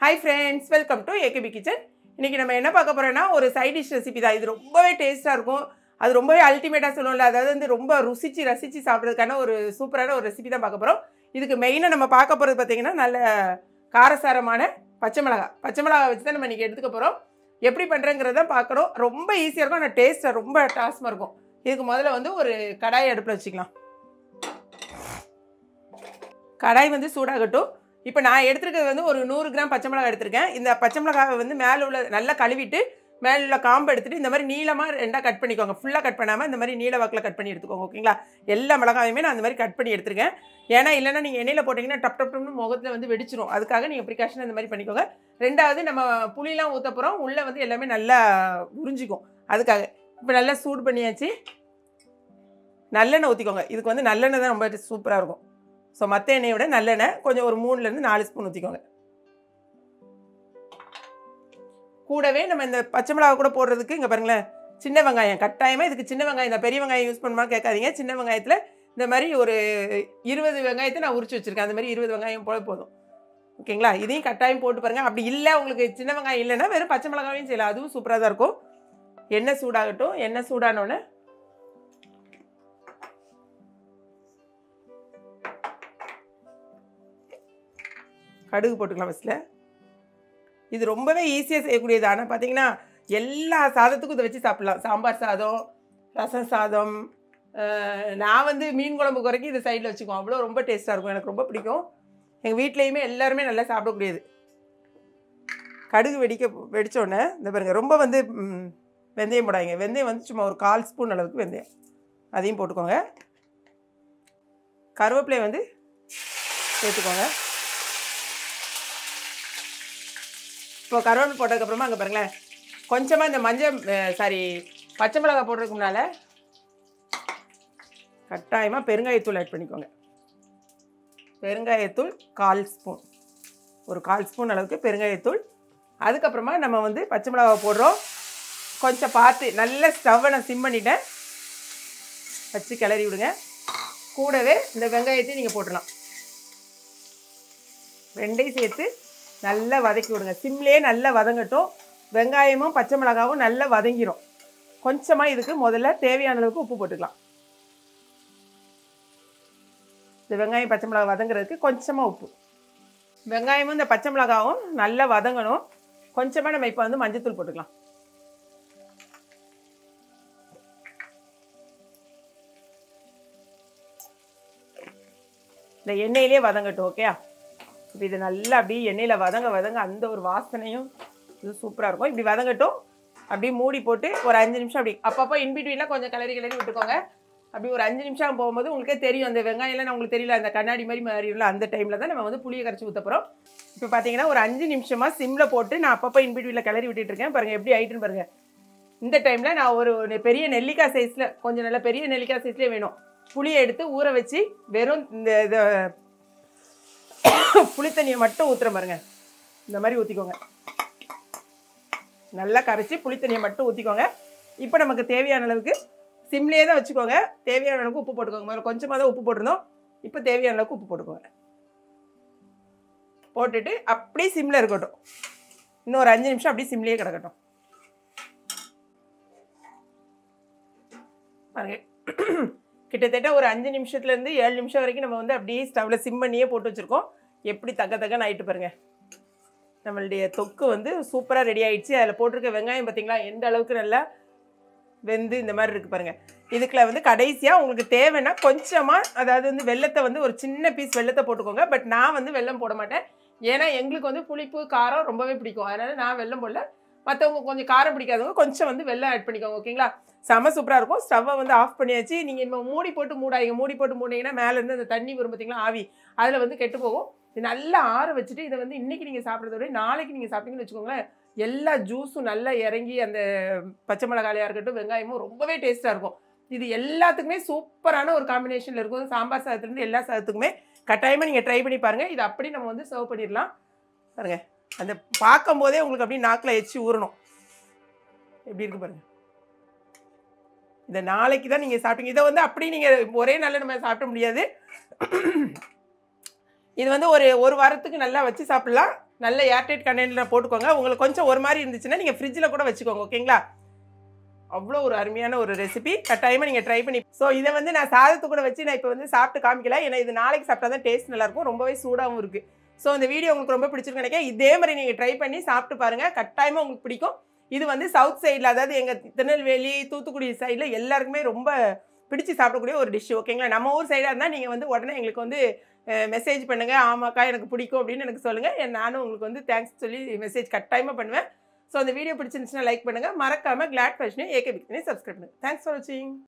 Hi friends, welcome to AKB Kitchen. இன்னைக்கு நம்ம என்ன பார்க்க போறோம்னா ஒரு சைட் டிஷ் ரெசிபி தான். இது ரொம்பவே டேஸ்டா இருக்கும். அது ரொம்பவே அல்டிமேட்டா சொல்லுவோம்ல. அதாவது வந்து ரொம்ப ரசிச்சு சாப்பிடுறதுக்கான ஒரு சூப்பரான ஒரு ரெசிபி தான் பார்க்க போறோம். இதுக்கு மெயினா நம்ம பார்க்க போறது பாத்தீங்கன்னா நல்ல காரசாரமான பச்சை மிளகாய் வச்சு தான் நம்ம இன்னைக்கு எடுத்துக்க போறோம். எப்படி பண்றேங்கறத பார்க்கறோம். ரொம்ப ஈஸியா இருக்கும். ஆனா டேஸ்ட் ரொம்ப டாஸ்மா இருக்கும். இதுக்கு முதல்ல வந்து ஒரு கடாய் அடுப்புல வச்சுக்கலாம். கடாய் வந்து சூடாகட்டும். இப்போ நான் எடுத்துக்கிறது வந்து ஒரு 100 கிராம் பச்சை மிளகாய் எடுத்திருக்கேன். இந்த பச்சை மிளகாவை வந்து மேலே உள்ள நல்லா கழுவிட்டு மேலே உள்ள காம்பை எடுத்துகிட்டு இந்த மாதிரி நீளமாக ரெண்டாக கட் பண்ணிக்கோங்க. ஃபுல்லாக கட் பண்ணாமல் இந்த மாதிரி நீல வாக்கில் கட் பண்ணி எடுத்துக்கோங்க. ஓகேங்களா? எல்லா மிளகாயுமே நான் அந்த மாதிரி கட் பண்ணி எடுத்துருக்கேன். ஏன்னா இல்லைன்னா நீங்கள் எண்ணெயில் போட்டிங்கன்னா டப்னு முகத்தில் வந்து வெடிச்சிரும். அதுக்காக நீங்கள் ப்ரிகாஷன் இந்த மாதிரி பண்ணிக்கோங்க. ரெண்டாவது நம்ம புளியெலாம் ஊற்ற போகிறோம். உள்ளே வந்து எல்லாமே நல்லா உறிஞ்சிக்கும். அதுக்காக இப்போ நல்லா சூடு பண்ணியாச்சு. நல்லெண்ணெய் ஊற்றிக்கோங்க. இதுக்கு வந்து நல்லெண்ணெய் தான் ரொம்ப சூப்பராக இருக்கும். ஸோ மற்ற எண்ணெயை விட நல்லெண்ணெய் கொஞ்சம் ஒரு 3லேருந்து 4 ஸ்பூன் ஊற்றிக்கோங்க. கூடவே நம்ம இந்த பச்சை மிளகா கூட போடுறதுக்கு இங்கே பாருங்களேன், சின்ன வெங்காயம் கட்டாயமாக இதுக்கு சின்ன வெங்காயம், இந்த பெரிய வெங்காயம் யூஸ் பண்ணுமா கேட்காதீங்க. சின்ன வெங்காயத்தில் இந்த மாதிரி ஒரு 20 வெங்காயத்தை நான் உரிச்சு வச்சுருக்கேன். அந்த மாதிரி 20 வெங்காயம் போல போதும். ஓகேங்களா? இதையும் கட்டாயம் போட்டு பாருங்கள். அப்படி இல்லை உங்களுக்கு சின்ன வெங்காயம் இல்லைன்னா வெறும் பச்சை மிளகாவையும் செய்யலாம். அதுவும் சூப்பராக தான் இருக்கும். எண்ணெய் சூடாகட்டும். எண்ணெய் சூடானோடனே கடுகு போட்டுக்கலாம். ஃபஸ்ட்டில் இது ரொம்பவே ஈஸியாக செய்யக்கூடியது. ஆனால் பார்த்தீங்கன்னா எல்லா சாதத்துக்கும் இதை வச்சு சாப்பிட்லாம். சாம்பார் சாதம், ரசம் சாதம், நான் வந்து மீன் குழம்பு குறைக்கி இது சைடில் வச்சுக்குவோம். அவ்வளோ ரொம்ப டேஸ்ட்டாக இருக்கும். எனக்கு ரொம்ப பிடிக்கும். எங்கள் வீட்லேயுமே எல்லாருமே நல்லா சாப்பிடக்கூடியது. கடுகு வெடித்தோடனே இந்த பாருங்கள், ரொம்ப வந்து வெந்தயம் போடாதீங்க. வெந்தயம் வந்து சும்மா ஒரு 1/4 ஸ்பூன் அளவுக்கு வெந்தயம், அதையும் போட்டுக்கோங்க. கருவேப்பிலையை வந்து சேர்த்துக்கோங்க. இப்போ கருவேப்பிலை போட்டதுக்கப்புறமா அங்கே பாருங்களேன், கொஞ்சமாக இந்த பச்சை மிளகாய் போடுறதுக்கு முன்னால் கட்டாயமாக பெருங்காயத்தூள் ஆட் பண்ணிக்கோங்க. பெருங்காயத்தூள் 1/4 ஸ்பூன், ஒரு 1/4 ஸ்பூன் அளவுக்கு பெருங்காயத்தூள். அதுக்கப்புறமா நம்ம வந்து பச்சை மிளகாய் போடுறோம். கொஞ்சம் பார்த்து நல்ல ஸ்டவ்வை நான் சிம் பண்ணிட்டேன். வச்சு கிளறி விடுங்க. கூடவே இந்த வெங்காயத்தையும் நீங்கள் போட்டுடலாம். ரெண்டையும் சேர்த்து நல்லா வதக்கி விடுங்க. சிம்லேயே நல்லா வதங்கட்டும். வெங்காயமும் பச்சை மிளகாவும் நல்லா வதங்கிடும். கொஞ்சமாக இதுக்கு முதல்ல தேவையான அளவுக்கு உப்பு போட்டுக்கலாம். இந்த வெங்காயம் பச்சை மிளகாய் வதங்குறதுக்கு கொஞ்சமாக உப்பு. வெங்காயமும் இந்த பச்சை மிளகாவும் நல்லா வதங்கணும். கொஞ்சமாக நம்ம இப்போ வந்து மஞ்சத்தூள் போட்டுக்கலாம். இந்த எண்ணெயிலே வதங்கட்டும். ஓகேயா? இப்போ இது நல்லா அப்படியே எண்ணெயில் வதங்க அந்த ஒரு வாசனையும் இது சூப்பராக இருக்கும். இப்படி வதங்கட்டும். அப்படியே மூடி போட்டு ஒரு 5 நிமிஷம் அப்படி அப்பப்போ இன்பிட்வீனில் கொஞ்சம் கிளறி விட்டுக்கோங்க. அப்படி ஒரு 5 நிமிஷம் போகும்போது உங்களுக்கே தெரியும், அந்த வெங்காயம்லாம் உங்களுக்கு தெரியல, அந்த கண்ணாடி மாதிரி மாறிடல. அந்த டைமில் தான் நம்ம வந்து புளியை கரைச்சி ஊற்ற போகிறோம். இப்போ பார்த்தீங்கன்னா ஒரு 5 நிமிஷமாக சிம்மில் போட்டு நான் அப்பப்போ இன்பிட்வீனில் கிளறி விட்டுட்டுருக்கேன். பாருங்கள் எப்படி ஆகிட்டுன்னு பாருங்கள். இந்த டைமில் நான் ஒரு பெரிய நெல்லிக்காய் சைஸில், கொஞ்சம் நல்ல பெரிய நெல்லிக்காய் சைஸ்லேயே வேணும், புளியை எடுத்து ஊற வச்சு வெறும் இந்த புளி தண்ணியை மட்டும் ஊற்றுற பாருங்க. இந்த மாதிரி ஊற்றிக்கோங்க. நல்லா கரைச்சி புளி தண்ணியை மட்டும் ஊற்றிக்கோங்க. இப்போ நமக்கு தேவையான அளவுக்கு சிம்லேயே தான் வச்சுக்கோங்க. தேவையான அளவுக்கு உப்பு போட்டுக்கோங்க. முதல்ல கொஞ்சமாக தான் உப்பு போட்டிருந்தோம். இப்போ தேவையான அளவுக்கு உப்பு போட்டுக்கோங்க. போட்டுட்டு அப்படியே சிம்மில் இருக்கட்டும். இன்னும் ஒரு 5 நிமிஷம் அப்படியே சிம்லேயே கிடக்கட்டும். பாருங்க, கிட்டத்தட்ட ஒரு 5 நிமிஷத்துலேருந்து 7 நிமிஷம் வரைக்கும் நம்ம வந்து அப்படியே ஸ்டவ்வில் சிம் பண்ணியே போட்டு வச்சுருக்கோம். எப்படி தக்கன்னு ஆகிட்டு பாருங்கள். நம்மளுடைய தொக்கு வந்து சூப்பராக ரெடி ஆகிடுச்சு. அதில் போட்டிருக்க வெங்காயம் பார்த்திங்களா எந்த அளவுக்கு நல்லா வெந்து இந்த மாதிரி இருக்குது பாருங்கள். இதுக்குள்ள வந்து கடைசியாக உங்களுக்கு தேவைன்னா கொஞ்சமாக, அதாவது வந்து வெல்லத்தை வந்து ஒரு சின்ன பீஸ் வெல்லத்தை போட்டுக்கோங்க. பட் நான் வந்து வெல்லம் போட மாட்டேன். ஏன்னா எங்களுக்கு வந்து புளிப்பு காரம் ரொம்பவே பிடிக்கும். அதனால் நான் வெல்லம் போடல. மற்றவங்க கொஞ்சம் காரம் பிடிக்காதவங்க கொஞ்சம் வந்து வெல்லம் ஆட் பண்ணிக்கோங்க. ஓகேங்களா? செம்ம சூப்பராக இருக்கும். ஸ்டவ்வை வந்து ஆஃப் பண்ணியாச்சு. நீங்கள் இப்போ மூடி போட்டு மூடினீங்கன்னா மேலேருந்து அந்த தண்ணி வரும் பார்த்திங்களா, ஆவி, அதில் வந்து கெட்டு போகும். இது நல்லா ஆற வச்சுட்டு இதை வந்து இன்றைக்கி நீங்கள் சாப்பிட்றத விட நாளைக்கு நீங்கள் சாப்பிட்டீங்கன்னு வச்சுக்கோங்களேன், எல்லா ஜூஸும் நல்லா இறங்கி அந்த பச்சை மிளகாயாக இருக்கட்டும், வெங்காயமும் ரொம்பவே டேஸ்ட்டாக இருக்கும். இது எல்லாத்துக்குமே சூப்பரான ஒரு காம்பினேஷனில் இருக்கும். சாம்பார் சாதத்துலேருந்து எல்லா சாதத்துக்குமே கட்டாயமாக நீங்கள் ட்ரை பண்ணி பாருங்கள். இது அப்படி நம்ம வந்து சர்வ் பண்ணிடலாம். பாருங்கள், அந்த பார்க்கும் போதே உங்களுக்கு அப்படியே நாக்கில் எச்சி ஊறணும். எப்படி இருக்குது பாருங்கள். இதை நாளைக்கு தான் நீங்கள் சாப்பிட்டீங்க. இதை வந்து அப்படி நீங்கள் ஒரே நாளில் நம்ம சாப்பிட முடியாது. இது வந்து ஒரு வாரத்துக்கு நல்லா வச்சு சாப்பிடலாம். நல்ல ஏர்டைட் கண்டெய்னரில் போட்டுக்கோங்க. உங்களுக்கு கொஞ்சம் ஒரு மாதிரி இருந்துச்சுன்னா நீங்கள் ஃப்ரிட்ஜில் கூட வச்சுக்கோங்க. ஓகேங்களா? அவ்வளோ ஒரு அருமையான ஒரு ரெசிபி. கட்டாயமாக நீங்கள் ட்ரை பண்ணி. ஸோ இதை வந்து நான் சாதத்து கூட வச்சு நான் இப்போ வந்து சாப்பிட்டு காமிக்கல. ஏன்னா இது நாளைக்கு சாப்பிட்டா தான் டேஸ்ட் நல்லாயிருக்கும். ரொம்பவே சூடாகவும் இருக்குது. ஸோ இந்த வீடியோ உங்களுக்கு ரொம்ப பிடிச்சிருக்குன்னு நினைக்கிறேன். இதே மாதிரி நீங்கள் ட்ரை பண்ணி சாப்பிட்டு பாருங்கள். கட்டாயமாக உங்களுக்கு பிடிக்கும். இது வந்து சவுத் சைடில், அதாவது எங்கள் திருநெல்வேலி, தூத்துக்குடி சைடில் எல்லாருக்குமே ரொம்ப பிடிச்சி சாப்பிடக்கூடிய ஒரு டிஷ். ஓகேங்களா? நம்ம ஊர் சைடாக இருந்தால் நீங்கள் வந்து உடனே எங்களுக்கு வந்து மெசேஜ் பண்ணுங்கள். ஆமாக்கா எனக்கு பிடிக்கும் அப்படின்னு எனக்கு சொல்லுங்கள். நானும் உங்களுக்கு வந்து தேங்க்ஸ் சொல்லி மெசேஜ் கட்டாயமாக பண்ணுவேன். ஸோ அந்த வீடியோ பிடிச்சிருந்துச்சுன்னா லைக் பண்ணுங்கள். மறக்காமல் கிளாட் ஃபேஷனையும் ஏகே பிக்னி சப்ஸ்கிரைப் பண்ணுங்கள். தேங்க்ஸ் ஃபார் வாட்சிங்.